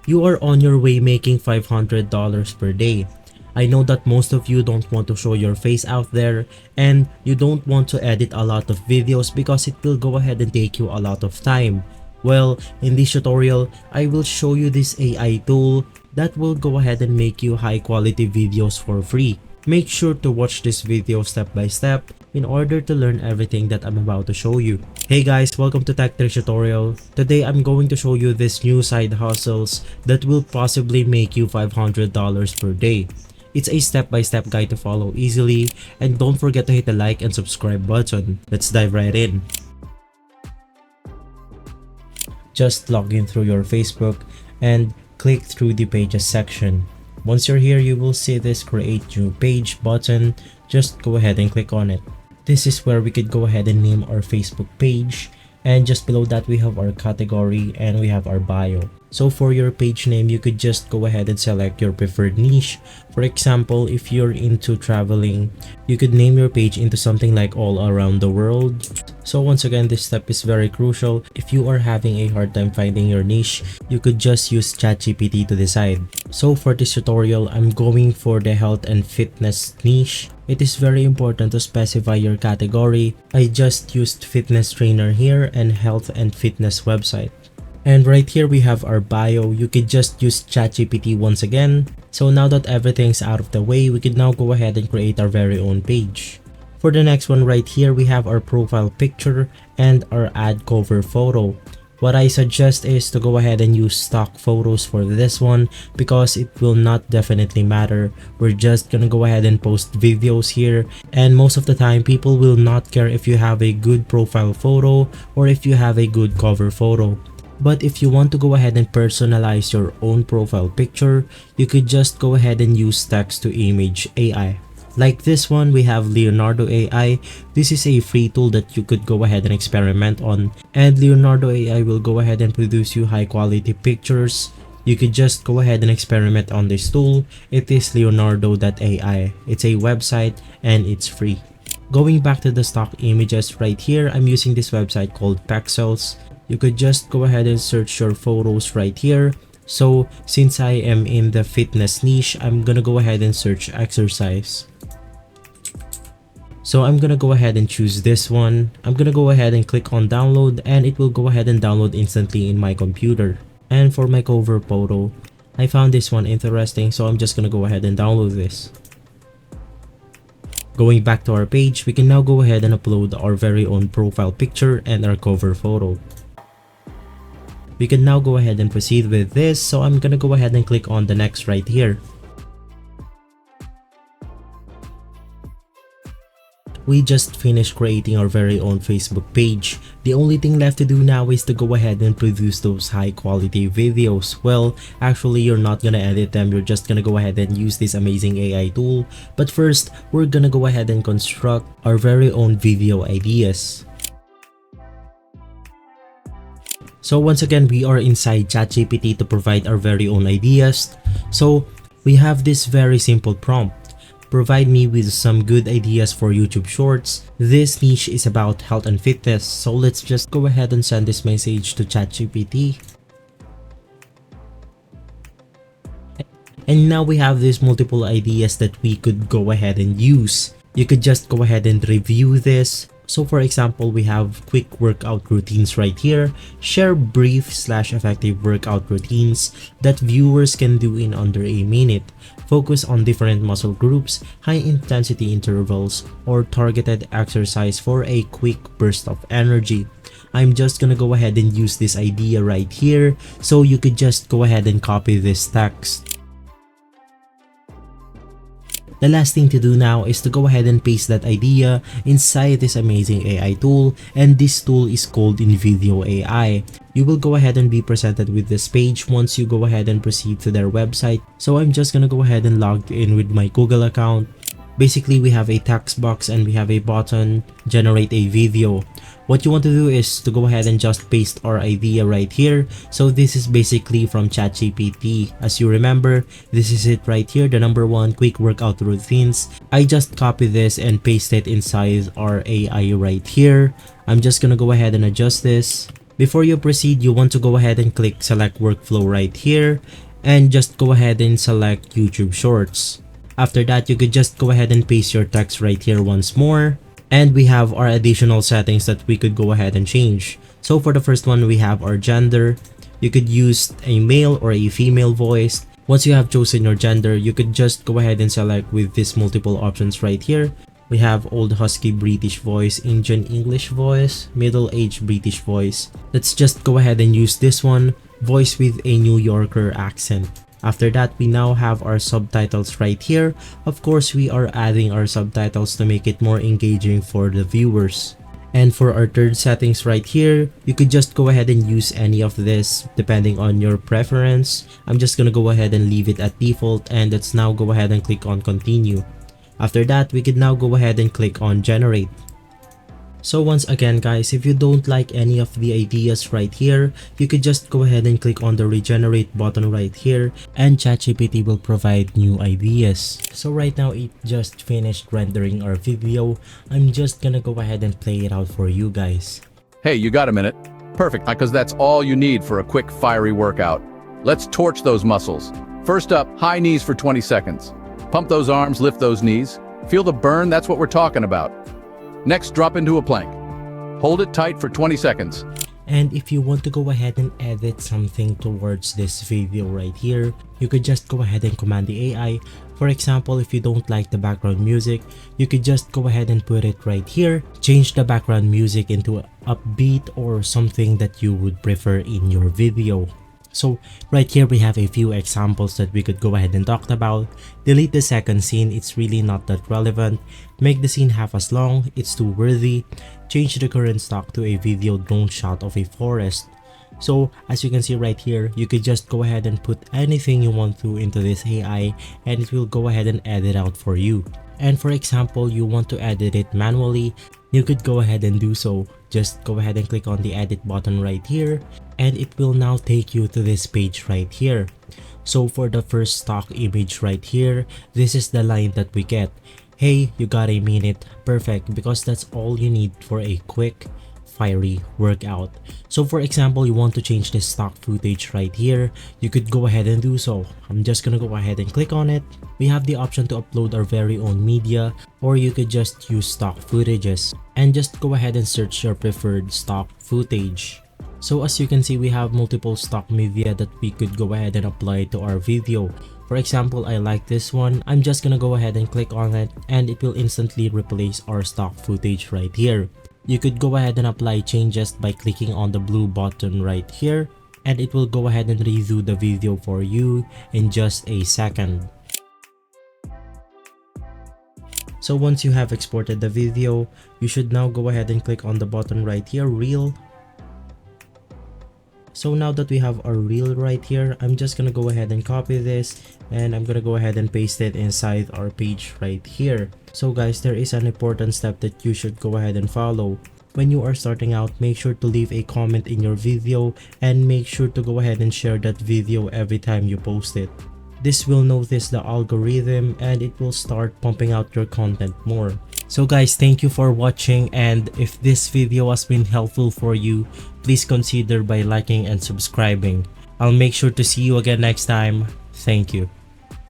You are on your way making $500 per day. I know that most of you don't want to show your face out there and you don't want to edit a lot of videos because it will go ahead and take you a lot of time. Well, in this tutorial, I will show you this AI tool that will go ahead and make you high quality videos for free. Make sure to watch this video step by step in order to learn everything that I'm about to show you. Hey guys, welcome to Tech Tricks Tutorial. Today I'm going to show you this new side hustles that will possibly make you $500 per day. It's a step-by-step guide to follow easily, and don't forget to hit the like and subscribe button. Let's dive right in. Just log in through your Facebook and click through the pages section. Once you're here, you will see this create new page button. Just go ahead and click on it. This is where we could go ahead and name our Facebook page, and just below that we have our category and we have our bio. So for your page name, you could just go ahead and select your preferred niche. For example, if you're into traveling, you could name your page into something like all around the world. So once again, this step is very crucial. If you are having a hard time finding your niche, you could just use ChatGPT to decide. So for this tutorial, I'm going for the health and fitness niche. It is very important to specify your category. I just used fitness trainer here and health and fitness website. And right here we have our bio. You could just use ChatGPT once again. So now that everything's out of the way, we could now go ahead and create our very own page. For the next one right here, we have our profile picture and our ad cover photo. What I suggest is to go ahead and use stock photos for this one because it will not definitely matter. We're just gonna go ahead and post videos here, and most of the time people will not care if you have a good profile photo or if you have a good cover photo. But if you want to go ahead and personalize your own profile picture, you could just go ahead and use text to image AI. Like this one, we have Leonardo AI. This is a free tool that you could go ahead and experiment on, and Leonardo AI will go ahead and produce you high quality pictures. You could just go ahead and experiment on this tool. It is leonardo.ai. It's a website and it's free. Going back to the stock images right here, I'm using this website called Pexels. You could just go ahead and search your photos right here. So since I am in the fitness niche, I'm gonna go ahead and search exercise. So I'm gonna go ahead and choose this one. I'm gonna go ahead and click on download, and it will go ahead and download instantly in my computer. And for my cover photo, I found this one interesting, so I'm just gonna go ahead and download this. Going back to our page, we can now go ahead and upload our very own profile picture and our cover photo. We can now go ahead and proceed with this, so I'm gonna go ahead and click on the next right here. We just finished creating our very own Facebook page. The only thing left to do now is to go ahead and produce those high quality videos. Well, actually you're not gonna edit them, you're just gonna go ahead and use this amazing AI tool. But first, we're gonna go ahead and construct our very own video ideas. So once again, we are inside ChatGPT to provide our very own ideas. So we have this very simple prompt. Provide me with some good ideas for YouTube shorts. This niche is about health and fitness, so let's just go ahead and send this message to ChatGPT. And now we have these multiple ideas that we could go ahead and use. You could just go ahead and review this. So for example, we have quick workout routines right here. Share brief/effective workout routines that viewers can do in under a minute. Focus on different muscle groups, high intensity intervals, or targeted exercise for a quick burst of energy. I'm just gonna go ahead and use this idea right here, so you could just go ahead and copy this text. The last thing to do now is to go ahead and paste that idea inside this amazing AI tool, and this tool is called InVideo AI. You will go ahead and be presented with this page once you go ahead and proceed to their website. So I'm just gonna go ahead and log in with my Google account. Basically, we have a text box and we have a button, generate a video. What you want to do is to go ahead and just paste our idea right here. So this is basically from ChatGPT. As you remember, this is it right here, the number one quick workout routines. I just copy this and paste it inside our AI right here. I'm just gonna go ahead and adjust this. Before you proceed, you want to go ahead and click select workflow right here and just go ahead and select YouTube Shorts. After that, you could just go ahead and paste your text right here once more. And we have our additional settings that we could go ahead and change. So for the first one, we have our gender. You could use a male or a female voice. Once you have chosen your gender, you could just go ahead and select with these multiple options right here. We have old husky British voice, Indian English voice, middle-aged British voice. Let's just go ahead and use this one, voice with a New Yorker accent. After that, we now have our subtitles right here. Of course, we are adding our subtitles to make it more engaging for the viewers. And for our third settings right here, you could just go ahead and use any of this depending on your preference. I'm just gonna go ahead and leave it at default, and let's now go ahead and click on continue. After that, we could now go ahead and click on generate. So once again guys, if you don't like any of the ideas right here, you could just go ahead and click on the regenerate button right here, and ChatGPT will provide new ideas. So right now it just finished rendering our video. I'm just gonna go ahead and play it out for you guys. Hey, you got a minute? Perfect, because that's all you need for a quick fiery workout. Let's torch those muscles. First up, high knees for 20 seconds. Pump those arms, lift those knees. Feel the burn, that's what we're talking about. Next, drop into a plank. Hold it tight for 20 seconds. And if you want to go ahead and edit something towards this video right here, you could just go ahead and command the AI. For example, if you don't like the background music, you could just go ahead and put it right here. Change the background music into upbeat or something that you would prefer in your video. So right here we have a few examples that we could go ahead and talk about. Delete the second scene, it's really not that relevant. Make the scene half as long, it's too worthy. Change the current stock to a video drone shot of a forest. So as you can see right here, you could just go ahead and put anything you want to into this AI, and it will go ahead and edit out for you. And for example, you want to edit it manually, you could go ahead and do so. Just go ahead and click on the edit button right here, and it will now take you to this page right here. So for the first stock image right here, this is the line that we get. Hey, you got a minute. Perfect, because that's all you need for a quick fiery workout. So for example, you want to change this stock footage right here, you could go ahead and do so. I'm just gonna go ahead and click on it. We have the option to upload our very own media, or you could just use stock footages and just go ahead and search your preferred stock footage. So as you can see, we have multiple stock media that we could go ahead and apply to our video. For example, I like this one. I'm just gonna go ahead and click on it, and it will instantly replace our stock footage right here. You could go ahead and apply changes by clicking on the blue button right here, and it will go ahead and redo the video for you in just a second. So once you have exported the video, you should now go ahead and click on the button right here, reel. So now that we have our reel right here, I'm just gonna go ahead and copy this, and I'm gonna go ahead and paste it inside our page right here. So guys, there is an important step that you should go ahead and follow. When you are starting out, make sure to leave a comment in your video, and make sure to go ahead and share that video every time you post it. This will notice the algorithm, and it will start pumping out your content more. So guys, thank you for watching, and if this video has been helpful for you, please consider by liking and subscribing. I'll make sure to see you again next time. Thank you.